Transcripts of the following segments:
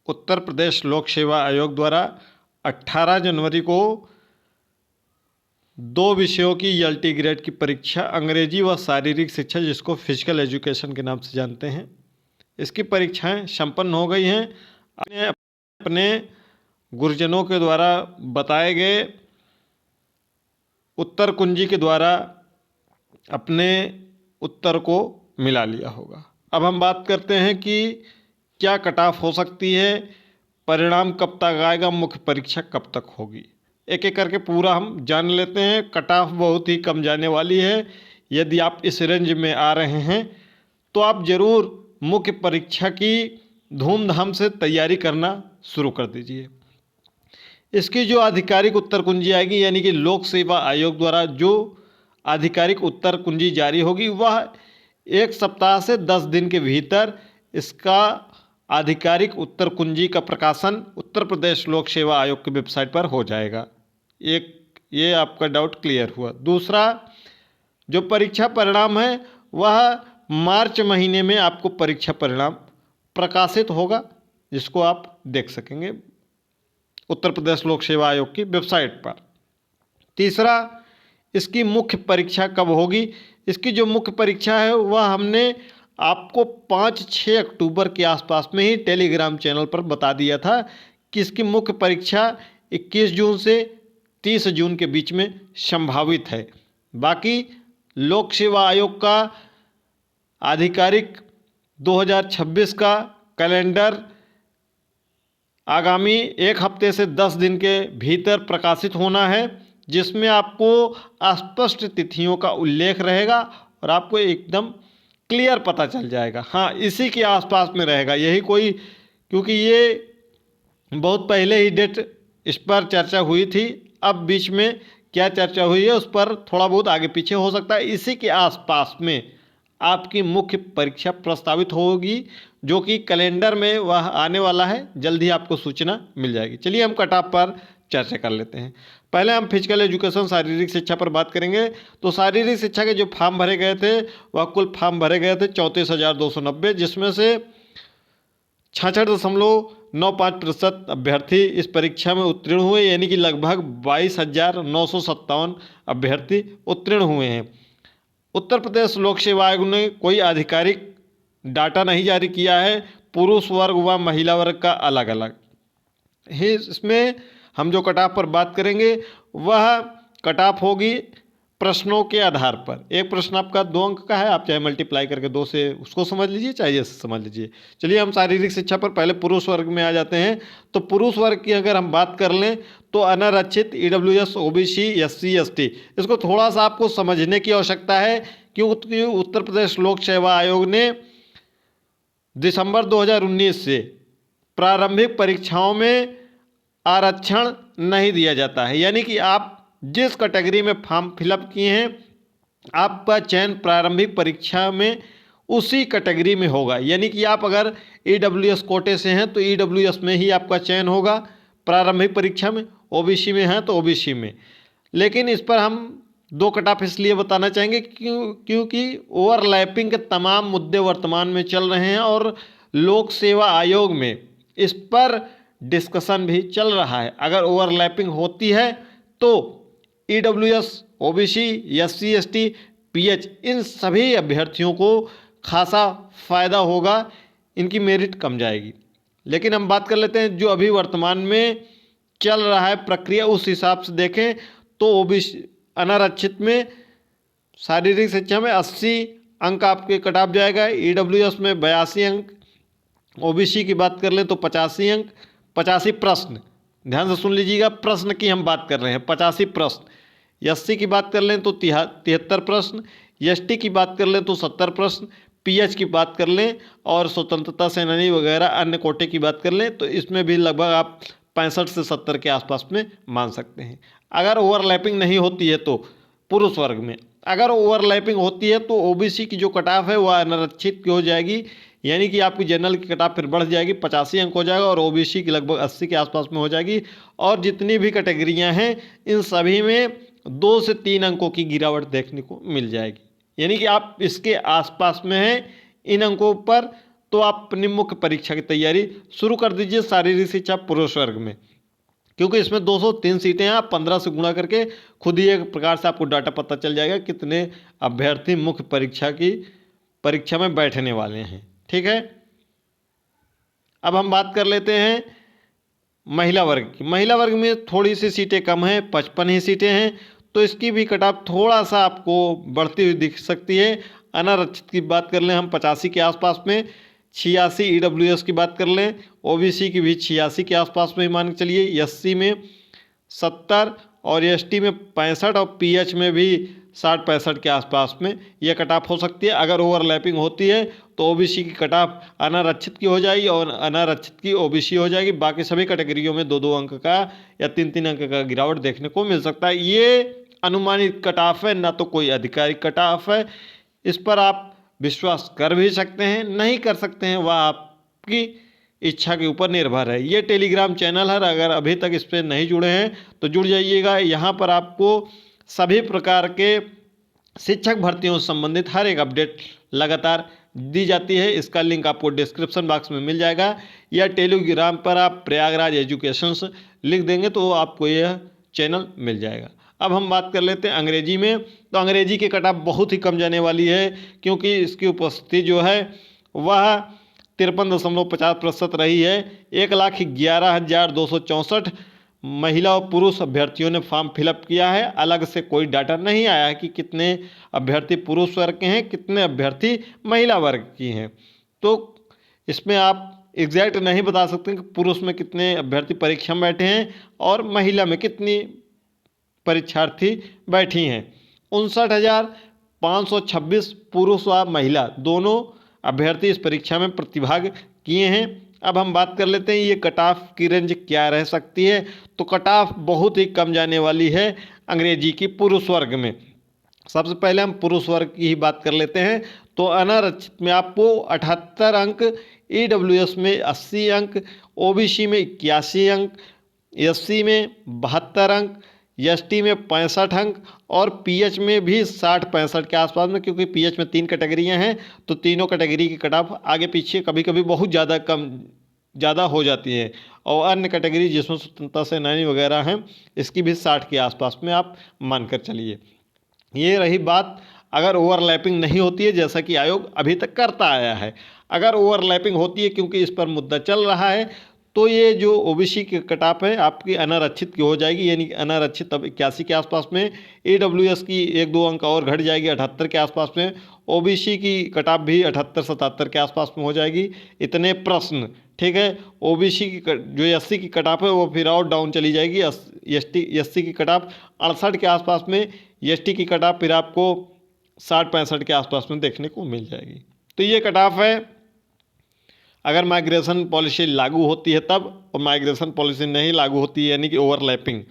उत्तर प्रदेश लोक सेवा आयोग द्वारा 18 जनवरी को 2 विषयों की एलटी ग्रेड की परीक्षा अंग्रेजी व शारीरिक शिक्षा, जिसको फिजिकल एजुकेशन के नाम से जानते हैं, इसकी परीक्षाएं संपन्न हो गई हैं। अपने गुरुजनों के द्वारा बताए गए उत्तर कुंजी के द्वारा अपने उत्तर को मिला लिया होगा। अब हम बात करते हैं कि क्या कट ऑफ हो सकती है, परिणाम कब तक आएगा, मुख्य परीक्षा कब तक होगी, एक एक करके पूरा हम जान लेते हैं। कट ऑफ बहुत ही कम जाने वाली है। यदि आप इस रेंज में आ रहे हैं तो आप ज़रूर मुख्य परीक्षा की धूमधाम से तैयारी करना शुरू कर दीजिए। इसकी जो आधिकारिक उत्तर कुंजी आएगी, यानी कि लोक सेवा आयोग द्वारा जो आधिकारिक उत्तर कुंजी जारी होगी, वह 1 सप्ताह से 10 दिन के भीतर इसका आधिकारिक उत्तर कुंजी का प्रकाशन उत्तर प्रदेश लोक सेवा आयोग की वेबसाइट पर हो जाएगा। ये आपका डाउट क्लियर हुआ। दूसरा, जो परीक्षा परिणाम है वह मार्च महीने में आपको परीक्षा परिणाम प्रकाशित होगा, जिसको आप देख सकेंगे उत्तर प्रदेश लोक सेवा आयोग की वेबसाइट पर। तीसरा, इसकी मुख्य परीक्षा कब होगी। इसकी जो मुख्य परीक्षा है वह हमने आपको 5-6 अक्टूबर के आसपास में ही टेलीग्राम चैनल पर बता दिया था कि इसकी मुख्य परीक्षा 21 जून से 30 जून के बीच में संभावित है। बाकी लोक सेवा आयोग का आधिकारिक 2026 का कैलेंडर आगामी 1 हफ्ते से 10 दिन के भीतर प्रकाशित होना है, जिसमें आपको स्पष्ट तिथियों का उल्लेख रहेगा और आपको एकदम क्लियर पता चल जाएगा। हाँ, इसी के आसपास में रहेगा, यही कोई, क्योंकि ये बहुत पहले ही डेट इस पर चर्चा हुई थी। अब बीच में क्या चर्चा हुई है उस पर थोड़ा बहुत आगे पीछे हो सकता है। इसी के आसपास में आपकी मुख्य परीक्षा प्रस्तावित होगी, जो कि कैलेंडर में वह आने वाला है, जल्द ही आपको सूचना मिल जाएगी। चलिए हम कट ऑफ पर चर्चा कर लेते हैं। पहले हम फिजिकल एजुकेशन शारीरिक शिक्षा पर बात करेंगे। तो शारीरिक शिक्षा के जो फॉर्म भरे गए थे वह कुल फॉर्म भरे गए थे 34,290, जिसमें से 66.95% अभ्यर्थी इस परीक्षा में उत्तीर्ण हुए, यानी कि लगभग 22,957 अभ्यर्थी उत्तीर्ण हुए हैं। उत्तर प्रदेश लोक सेवा आयोग ने कोई आधिकारिक डाटा नहीं जारी किया है पुरुष वर्ग व महिला वर्ग का अलग अलग ही। इसमें हम जो कट ऑफ पर बात करेंगे वह कट ऑफ होगी प्रश्नों के आधार पर। एक प्रश्न आपका 2 अंक का है, आप चाहे मल्टीप्लाई करके 2 से उसको समझ लीजिए, चाहे ऐसे समझ लीजिए। चलिए हम शारीरिक शिक्षा पर पहले पुरुष वर्ग में आ जाते हैं। तो पुरुष वर्ग की अगर हम बात कर लें तो अनारक्षित, EWS, OBC, SC, ST, इसको थोड़ा सा आपको समझने की आवश्यकता है, क्योंकि उत्तर प्रदेश लोक सेवा आयोग ने दिसंबर 2019 से प्रारंभिक परीक्षाओं में आरक्षण नहीं दिया जाता है, यानी कि आप जिस कैटेगरी में फॉर्म फिलअप किए हैं आपका चयन प्रारंभिक परीक्षा में उसी कैटेगरी में होगा। यानी कि आप अगर EWS कोटे से हैं तो EWS में ही आपका चयन होगा प्रारंभिक परीक्षा में, OBC में हैं तो OBC में। लेकिन इस पर हम 2 कट ऑफ इसलिए बताना चाहेंगे क्योंकि ओवरलैपिंग के तमाम मुद्दे वर्तमान में चल रहे हैं और लोक सेवा आयोग में इस पर डिस्कशन भी चल रहा है। अगर ओवरलैपिंग होती है तो EWS, OBC, SC, ST, PH इन सभी अभ्यर्थियों को खासा फ़ायदा होगा, इनकी मेरिट कम जाएगी। लेकिन हम बात कर लेते हैं जो अभी वर्तमान में चल रहा है प्रक्रिया, उस हिसाब से देखें तो OBC अनारक्षित में शारीरिक शिक्षा में 80 अंक आपके कट ऑफ जाएगा, EWS में 82 अंक, OBC की बात कर लें तो 85 अंक, 85 प्रश्न, ध्यान से सुन लीजिएगा, प्रश्न की हम बात कर रहे हैं 85 प्रश्न। SC की बात कर लें तो 73 प्रश्न, ST की बात कर लें तो 70 प्रश्न, PH की बात कर लें और स्वतंत्रता सेनानी वगैरह अन्य कोटे की बात कर लें तो इसमें भी लगभग आप 65 से 70 के आसपास में मान सकते हैं। अगर ओवरलैपिंग नहीं होती है तो पुरुष वर्ग में, अगर ओवरलैपिंग होती है तो OBC की जो कट ऑफ है वह अनारक्षित की हो जाएगी, यानी कि आपकी जनरल की कट ऑफ फिर बढ़ जाएगी, 85 अंक हो जाएगा और OBC की लगभग 80 के आसपास में हो जाएगी। और जितनी भी कैटेगरियां हैं इन सभी में 2 से 3 अंकों की गिरावट देखने को मिल जाएगी, यानी कि आप इसके आसपास में हैं इन अंकों पर तो आप अपनी मुख्य परीक्षा की तैयारी शुरू कर दीजिए शारीरिक शिक्षा पुरुष वर्ग में, क्योंकि इसमें 203 सीटें हैं। आप 15 से गुणा करके खुद ही एक प्रकार से आपको डाटा पता चल जाएगा कितने अभ्यर्थी मुख्य परीक्षा में बैठने वाले हैं। ठीक है, अब हम बात कर लेते हैं महिला वर्ग की। महिला वर्ग में थोड़ी सी सीटें कम हैं, 55 ही सीटें हैं, तो इसकी भी कट ऑफ थोड़ा सा आपको बढ़ती हुई दिख सकती है। अनारक्षित की बात कर लें हम 85 के आसपास में, 86 ईडब्ल्यूएस की बात कर लें, ओबीसी की भी 86 के आसपास में ही मान के चलिए, एससी में 70 और एसटी में 65 और पीएच में भी 60-65 के आसपास में यह कट ऑफ हो सकती है। अगर ओवरलैपिंग होती है तो ओबीसी की कट ऑफ अनारक्षित की हो जाएगी और अनारक्षित की ओबीसी हो जाएगी। बाकी सभी कैटेगरियों में 2-2 अंक का या 3-3 अंक का गिरावट देखने को मिल सकता है। ये अनुमानित कट ऑफ है, ना तो कोई आधिकारिक कट ऑफ है। इस पर आप विश्वास कर भी सकते हैं, नहीं कर सकते हैं, वह आपकी इच्छा के ऊपर निर्भर है। ये टेलीग्राम चैनल है, अगर अभी तक इस पर नहीं जुड़े हैं तो जुड़ जाइएगा। यहाँ पर आपको सभी प्रकार के शिक्षक भर्तियों से संबंधित हर एक अपडेट लगातार दी जाती है। इसका लिंक आपको डिस्क्रिप्शन बॉक्स में मिल जाएगा, या टेलीग्राम पर आप प्रयागराज एजुकेशंस लिख देंगे तो आपको यह चैनल मिल जाएगा। अब हम बात कर लेते हैं अंग्रेजी में। तो अंग्रेजी की कट ऑफ बहुत ही कम जाने वाली है, क्योंकि इसकी उपस्थिति जो है वह 53.50% रही है। 1,11,264 महिला और पुरुष अभ्यर्थियों ने फॉर्म फिलअप किया है। अलग से कोई डाटा नहीं आया है कि कितने अभ्यर्थी पुरुष वर्ग के हैं, कितने अभ्यर्थी महिला वर्ग की हैं। तो इसमें आप एग्जैक्ट नहीं बता सकते कि पुरुष में कितने अभ्यर्थी परीक्षा में बैठे हैं और महिला में कितनी परीक्षार्थी बैठी हैं। 59,526 पुरुष व महिला दोनों अभ्यर्थी इस परीक्षा में प्रतिभाग किए हैं। अब हम बात कर लेते हैं ये कट ऑफ की रेंज क्या रह सकती है। तो कट ऑफ बहुत ही कम जाने वाली है अंग्रेजी की पुरुष वर्ग में। सबसे पहले हम पुरुष वर्ग की ही बात कर लेते हैं। तो अनारक्षित में आपको 78 अंक, ईडब्ल्यूएस में 80 अंक, ओबीसी में 81 अंक, एससी में 72 अंक, एसटी में 65 अंक और पीएच में भी 60-65 के आसपास में, क्योंकि पीएच में 3 कैटेगरियां हैं तो तीनों कैटेगरी की कट ऑफ आगे पीछे कभी कभी बहुत ज़्यादा हो जाती है। और अन्य कैटेगरी जिसमें स्वतंत्रता सेनानी वगैरह हैं इसकी भी 60 के आसपास में आप मानकर चलिए। ये रही बात अगर ओवरलैपिंग नहीं होती है, जैसा कि आयोग अभी तक करता आया है। अगर ओवरलैपिंग होती है, क्योंकि इस पर मुद्दा चल रहा है, तो ये जो ओबीसी की कट ऑफ है आपकी अनारक्षित की हो जाएगी, यानी कि अनारक्षित अब 81 के आसपास में, ईडब्ल्यूएस की 1-2 अंक और घट जाएगी 78 के आसपास में, ओबीसी की कट ऑफ भी 78-77 के आसपास में हो जाएगी। इतने प्रश्न, ठीक है। ओबीसी की जो एससी की कट ऑफ है वो फिर और डाउन चली जाएगी। एससी की कट ऑफ 68 के आसपास में, एसटी की कट ऑफ फिर आपको 60-65 के आसपास में देखने को मिल जाएगी। तो ये कट ऑफ है अगर माइग्रेशन पॉलिसी लागू होती है तब, और माइग्रेशन पॉलिसी नहीं लागू होती है यानी कि ओवरलैपिंग,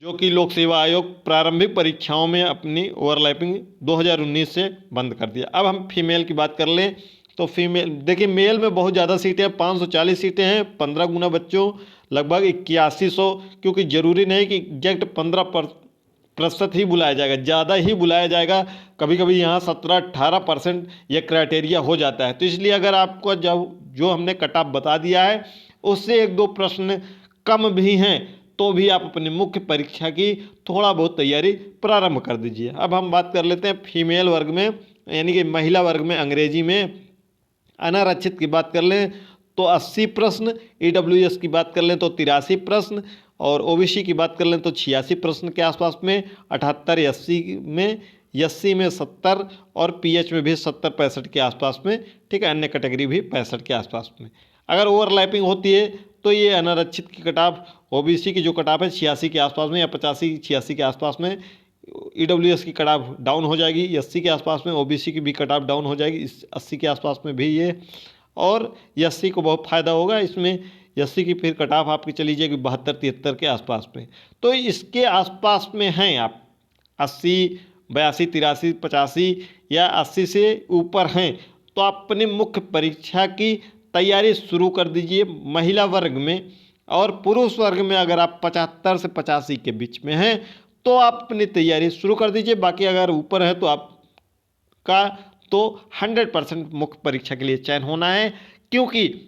जो कि लोक सेवा आयोग प्रारंभिक परीक्षाओं में अपनी ओवरलैपिंग 2019 से बंद कर दिया। अब हम फीमेल की बात कर लें तो फीमेल देखिए, मेल में बहुत ज़्यादा सीटें हैं, 540 सीटें हैं, 15 गुना बच्चों लगभग 8100, क्योंकि ज़रूरी नहीं कि एग्जैक्ट 15% ही बुलाया जाएगा, ज़्यादा ही बुलाया जाएगा। कभी कभी यहाँ 17-18% यह क्राइटेरिया हो जाता है। तो इसलिए अगर आपको जो हमने कट ऑफ बता दिया है उससे 1-2 प्रश्न कम भी हैं तो भी आप अपनी मुख्य परीक्षा की थोड़ा बहुत तैयारी प्रारंभ कर दीजिए। अब हम बात कर लेते हैं फीमेल वर्ग में, यानी कि महिला वर्ग में अंग्रेजी में अनारक्षित की बात कर लें तो 80 प्रश्न, ईडब्ल्यूएस की बात कर लें तो 83 प्रश्न और ओबीसी की बात कर लें तो 86 प्रश्न के आसपास में, 78 एससी में 70 और पीएच में भी 70-65 के आसपास में, ठीक है। अन्य कैटेगरी भी 65 के आसपास में। अगर ओवरलैपिंग होती है तो ये अनारक्षित की कट ऑफ, ओबीसी की जो कट ऑफ है 86 के आसपास में या 85-86 के आसपास में, ईडब्ल्यूएस की कट ऑफ डाउन हो जाएगी 80 के आसपास में, ओबीसी की भी कट ऑफ डाउन हो जाएगी 80 के आसपास में भी ये, और एससी को बहुत फ़ायदा होगा इसमें। एससी की फिर कट ऑफ आपकी चली जाएगी 72-73 के आसपास में। तो इसके आसपास में हैं आप 80, 82, 83, 85 या 80 से ऊपर हैं तो आप अपनी मुख्य परीक्षा की तैयारी शुरू कर दीजिए महिला वर्ग में। और पुरुष वर्ग में अगर आप 75 से 85 के बीच में हैं तो आप अपनी तैयारी शुरू कर दीजिए। बाकी अगर ऊपर है तो आपका तो 100% मुख्य परीक्षा के लिए चयन होना है। क्योंकि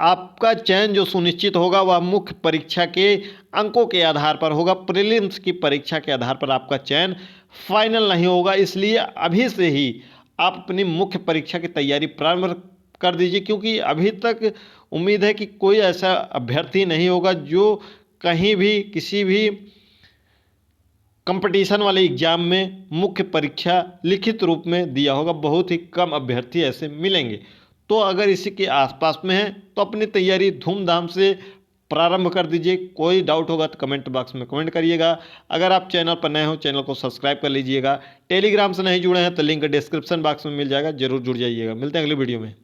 आपका चयन जो सुनिश्चित होगा वह मुख्य परीक्षा के अंकों के आधार पर होगा। प्रीलिम्स की परीक्षा के आधार पर आपका चयन फाइनल नहीं होगा। इसलिए अभी से ही आप अपनी मुख्य परीक्षा की तैयारी प्रारंभ कर दीजिए, क्योंकि अभी तक उम्मीद है कि कोई ऐसा अभ्यर्थी नहीं होगा जो कहीं भी किसी भी कंपटीशन वाले एग्जाम में मुख्य परीक्षा लिखित रूप में दिया होगा। बहुत ही कम अभ्यर्थी ऐसे मिलेंगे। तो अगर इसी के आसपास में है तो अपनी तैयारी धूमधाम से प्रारंभ कर दीजिए। कोई डाउट होगा तो कमेंट बॉक्स में कमेंट करिएगा। अगर आप चैनल पर नए हो चैनल को सब्सक्राइब कर लीजिएगा। टेलीग्राम से नहीं जुड़े हैं तो लिंक डिस्क्रिप्शन बॉक्स में मिल जाएगा, जरूर जुड़ जाइएगा। मिलते हैं अगली वीडियो में।